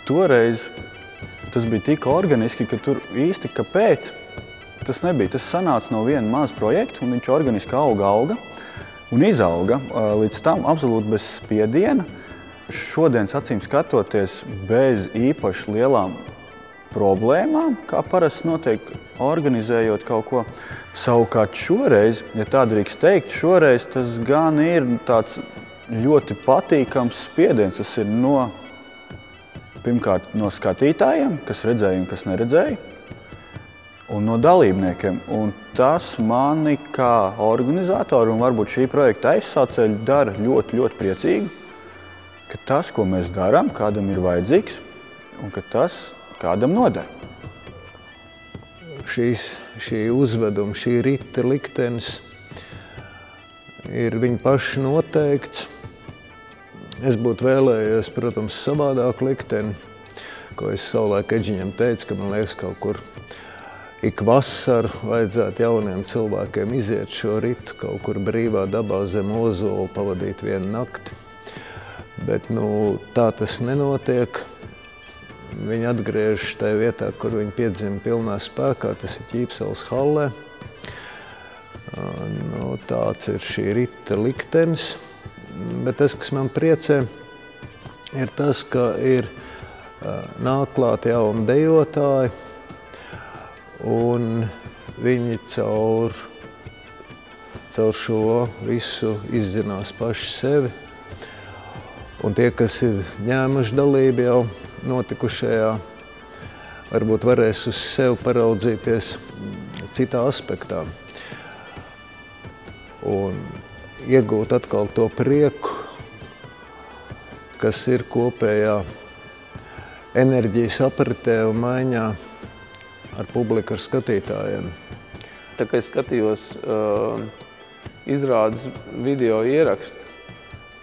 toreiz tas bija tik organiski, ka tur īsti kāpēc tas nebija. Tas sanāca no viena maza projekta, un viņš organiski auga un izauga līdz tam absolūti bez spiediena. Šodienas acīm skatoties bez īpaši lielām problēmām, kā parasti notiek organizējot kaut ko. Savukārt šoreiz, ja tā drīkst teikt, šoreiz tas gan ir tāds ļoti patīkams spiediens. Tas ir pirmkārt no skatītājiem, kas redzēja un kas neredzēja, un no dalībniekiem. Un tas mani kā organizatoru un varbūt šī projekta aizsācēju dara ļoti, ļoti priecīgu, ka tas, ko mēs darām, kādam ir vajadzīgs un ka tas kādam noder. Šī uzveduma, šī rita liktenis ir viņa paša noteikts. Es būtu vēlējies, protams, savādāku likteni, ko es savulaik Edžiņam teicu, ka man liekas kaut kur ik vasaru vajadzētu jauniem cilvēkiem iziet šo ritu, kaut kur brīvā dabā zem ozola pavadīt vienu nakti. Bet tā tas nenotiek. Viņi atgriežas tajā vietā, kur viņi piedzima pilnā spēkā, tas ir Ķīpseles hallē. Tāds ir šī rita liktenis. Bet tas, kas man priecē, ir tas, ka ir nāk klāt jauni dejotāji, un viņi caur šo visu izzinās paši sevi. Un tie, kas ir ņēmuši dalību jau notikušajā, varbūt varēs uz sevi paraudzīties citā aspektā. Un iegūt atkal to prieku, kas ir kopējā enerģijas apritē un maiņā ar publiku, ar skatītājiem. Tā kā es skatījos izrādes video ierakstu,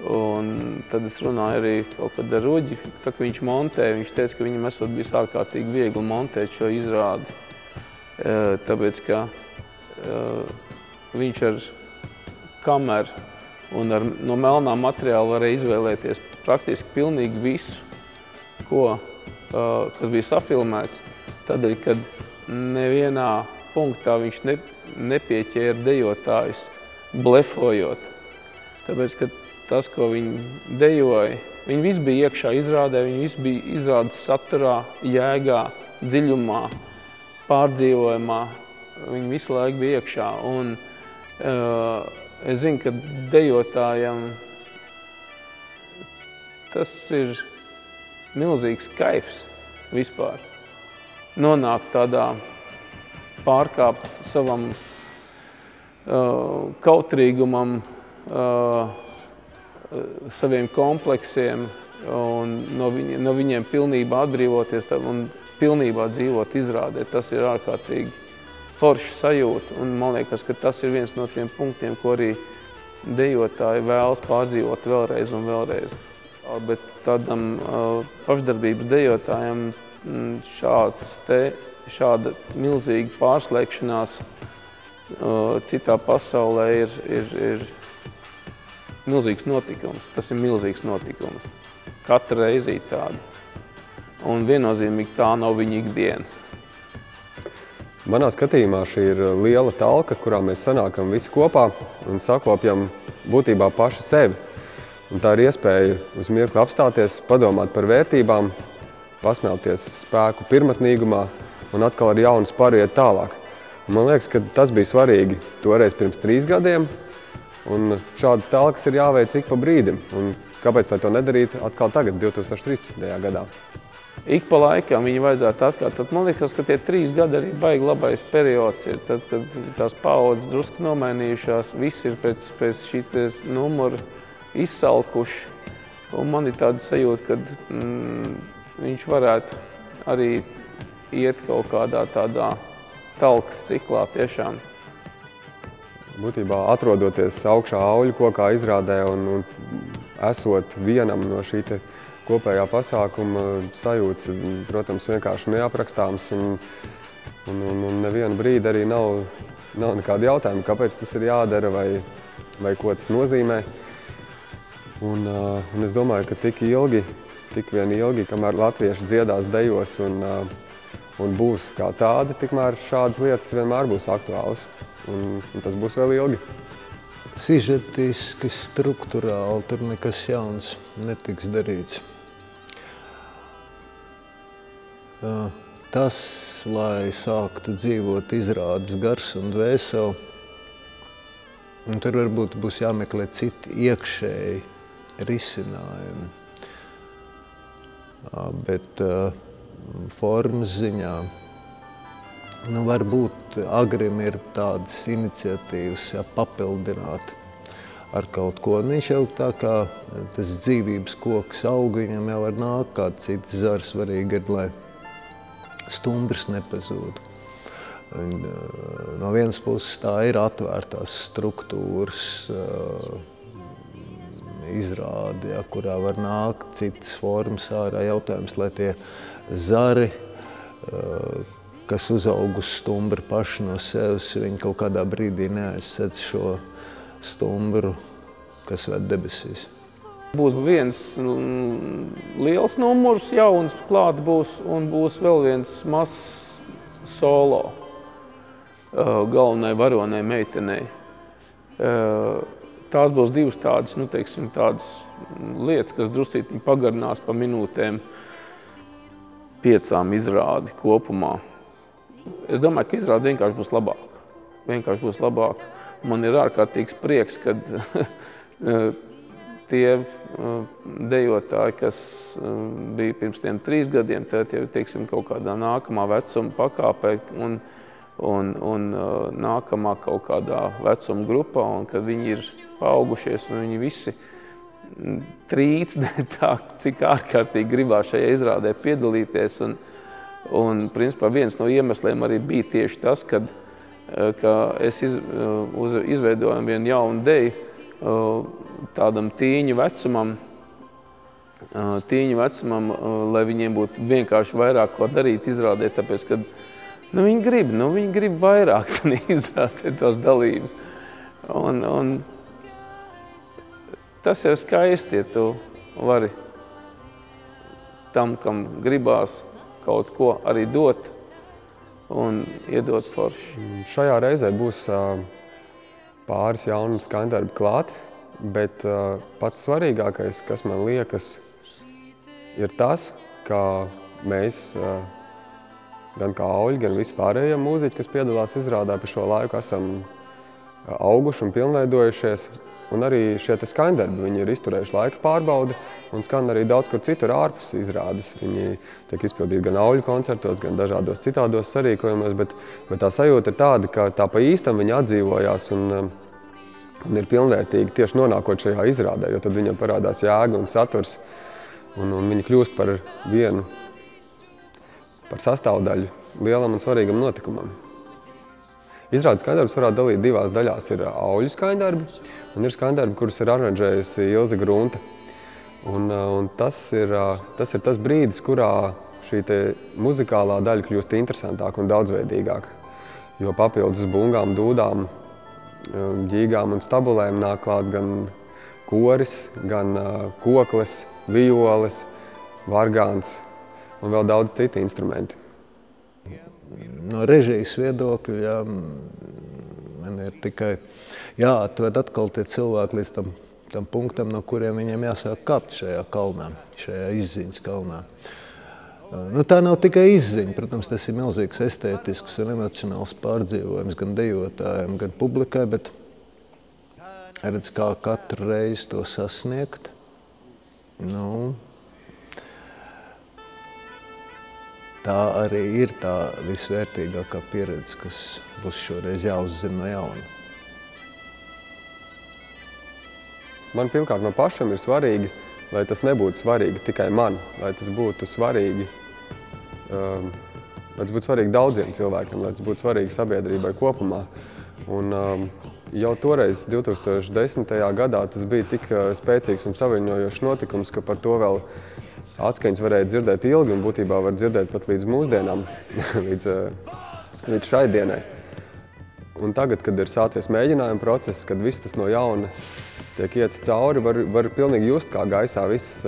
un tad es runāju arī kaut kad ar Ruģi, tā kā viņš montēja, viņš teica, ka viņam esot bijis ārkārtīgi viegli montēt šo izrādi, tāpēc, ka viņš ar kameru un no melnā materiāla varēja izvēlēties praktiski pilnīgi visu, kas bija safilmēts, tādēļ, kad nevienā punktā viņš nepieķēra dejotājus blefojot, tāpēc, ka tas, ko viņi dejoja, viņi visi bija iekšā izrādē, viņi visi bija izrādes saturā, jēgā, dziļumā, pārdzīvojumā. Viņi visu laiku bija iekšā. Un es zinu, ka dejotājam tas ir milzīgs kaifs vispār. Nonākt tādā, pārkāpt savam kautrīgumam, saviem kompleksiem un no viņiem pilnībā atbrīvoties un pilnībā dzīvot izrādē. Tas ir ārkārtīgi forša sajūta, un man liekas, ka tas ir viens no tiem punktiem, ko arī dejotāji vēlas pārdzīvot vēlreiz un vēlreiz. Bet tādam pašdarbības dejotājam šāda milzīga pārslēgšanās citā pasaulē ir milzīgs notikums. Tas ir milzīgs notikums. Katra reize ir tāda. Un viennozīmīgi tā nav viņa ikdiena. Manā skatījumā šī ir liela talka, kurā mēs sanākam visi kopā un sakopjam būtībā paši sevi. Un tā ir iespēja uz mirkli apstāties, padomāt par vērtībām, pasmelties spēku pirmatnīgumā un atkal ar jaunu sparu iet tālāk. Un man liekas, ka tas bija svarīgi toreiz pirms 3 gadiem, un šādas talkas ir jāveic ik pa brīdim. Un kāpēc tā to nedarīt atkal tagad, 2013. gadā? Ik pa laikam viņu vajadzētu atkārtot. Man liekas, ka tie 3 gadi arī baigi labais periods ir. Tad, kad tās paaudzes drusku nomainījušās, viss ir pēc šīs numura izsalkuši. Un man ir tāda sajūta, ka viņš varētu arī iet kaut kādā tādā talkas ciklā tiešām. Būtībā atrodoties augšā auļu kokā izrādē un esot vienam no šī kopējā pasākuma sajūtas, protams, vienkārši neaprakstāms un nevienu brīdi arī nav nekāda jautājuma, kāpēc tas ir jādara vai ko tas nozīmē. Un es domāju, ka tik ilgi tik vien ilgi, kamēr latvieši dziedās, dejos un būs kā tādi, tikmēr šādas lietas vienmēr būs aktuālas. Un tas būs vēl ilgi. Sižetiski, strukturāli, tur nekas jauns netiks darīts. Tas, lai sāktu dzīvot izrādes gars un dvēseli, un tur varbūt būs jāmeklē citi iekšēji risinājumi. Bet formas ziņā, varbūt Agrim ir tādas iniciatīvas papildināt ar kaut ko. Un viņš jau tā kā tas dzīvības koks aug, viņam jau var nākt kāds cits zars, svarīgi ir, lai stumbrs nepazūd. No vienas puses tā ir atvērtās struktūras izrāde, kurā var nākt citas formas ārā. Jautājums, lai tie zari, kas uzaug uz stumbra paši no sevis, viņi kaut kādā brīdī neaizsedz šo stumbru, kas ved debesīs. Būs viens liels numurs, jauns klāt būs, un būs vēl viens mazs solo galvenai varonai meitenei. Tās būs divas tādas, tādas lietas, kas druscītiņi pagarinās pa minūtēm 5 izrādi kopumā. Es domāju, ka izrāde vienkārši būs labāka. Vienkārši būs labāka. Man ir ārkārtīgs prieks, kad tie dejotāji, kas bija pirms tiem 3 gadiem, tad jau, teiksim, kaut kādā nākamā vecuma pakāpē un nākamā kaut kādā vecuma grupā, un kad viņi ir paaugušies un viņi visi trīc tā, cik ārkārtīgi gribās šajā izrādē piedalīties. Un principā viens no iemesliem arī bija tieši tas, ka es izveidoju vienu jaunu deju tādam tīņu vecumam, lai viņiem būtu vienkārši vairāk ko darīt izrādē, tāpēc, ka viņi grib vairāk izrādēt tās dalības. Un tas ir skaisti, ja tu vari tam, kam gribās kaut ko arī dot un iedot forši. Šajā reizē būs pāris jauni skaņdarbi klāt, bet pats svarīgākais, kas man liekas, ir tas, ka mēs, gan kā auļi, gan vispārējie mūziķi, kas piedalās izrādē pa šo laiku, esam auguši un pilnveidojušies. Un arī šie skaņdarbi, viņi ir izturējuši laika pārbaudi un skan arī daudz kur citur ārpus izrādes. Viņi tiek izpildīti gan auļu koncertos, gan dažādos citādos sarīkojumos, bet tā sajūta ir tāda, ka tā pa īstam viņi atdzīvojās un ir pilnvērtīgi tieši nonākot šajā izrādē, jo tad viņam parādās jēga un saturs, un viņi kļūst par sastāvdaļu lielam un svarīgam notikumam. Izrādes skaņdarbus varētu dalīt divās daļās. Ir auļu skaņdarbi un ir skaņdarbi, kurus ir aranžējusi Ilze Grunta. Un tas ir tas brīdis, kurā šī muzikālā daļa kļūst interesantāka un daudzveidīgāka. Jo papildus bungām, dūdām, ģīgām un stabulēm nāk klāt gan koris, gan kokles, violes, vargāns un vēl daudz citi instrumenti. No režijas viedokļa man ir tikai jāatved atkal tie cilvēki līdz tam punktam, no kuriem viņiem jāsāk kāpt šajā kalnā, šajā izziņas kalnā. Tā nav tikai izziņa, protams, tas ir milzīgs estētisks un emocionāls pārdzīvojums gan dejotājiem, gan publikai, bet redz, kā katru reizi to sasniegt. Tā arī ir tā visvērtīgākā pieredze, kas būs šoreiz jāuzzina no jauna. Man pirmkārt no pašam ir svarīgi, lai tas nebūtu svarīgi tikai man, lai tas būtu svarīgi, daudziem cilvēkiem, lai tas būtu svarīgi sabiedrībai kopumā. Un jau toreiz, 2010. gadā, tas bija tik spēcīgs un saviņojošs notikums, ka par to vēl atskaņas varēja dzirdēt ilgi un būtībā var dzirdēt pat līdz mūsdienām, līdz šai dienai. Un tagad, kad ir sācies mēģinājuma process, kad viss tas no jauna tiek iets cauri, var pilnīgi just, kā gaisā viss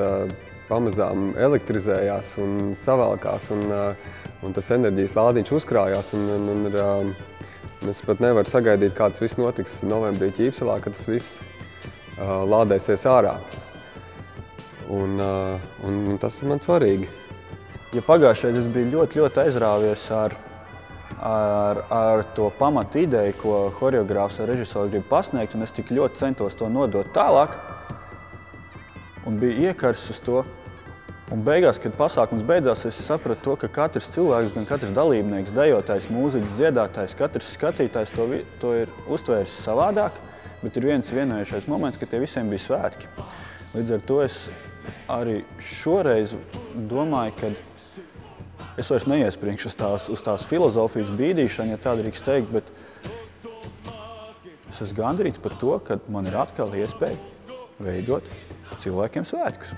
pamazām elektrizējās un savalkās, un tas enerģijas lādiņš uzkrājās. Es pat nevaru sagaidīt, kā tas viss notiks novembrī Ķīpselā, kad tas viss lādēsies ārā. Un tas ir man svarīgi. Ja pagājušais es biju ļoti aizrāvies ar to pamatu ideju, ko horeogrāfs ar režisoru grib pasniegt, un es tik ļoti centos to nodot tālāk, un biju iekars uz to. Un beigās, kad pasākums beidzās, es sapratu to, ka katrs cilvēks, gan katrs dalībnieks, dejotājs, mūziķis, dziedātājs, katrs skatītājs to ir uztvēris savādāk, bet ir viens vienojušais moments, ka tie visiem bija svētki. Līdz ar to es arī šoreiz domāju, ka es vairs neiespringšu uz tās filozofijas bīdīšanu, ja tā drīkst teikt, bet es esmu gandarīts par to, ka man ir atkal iespēja veidot cilvēkiem svētkus.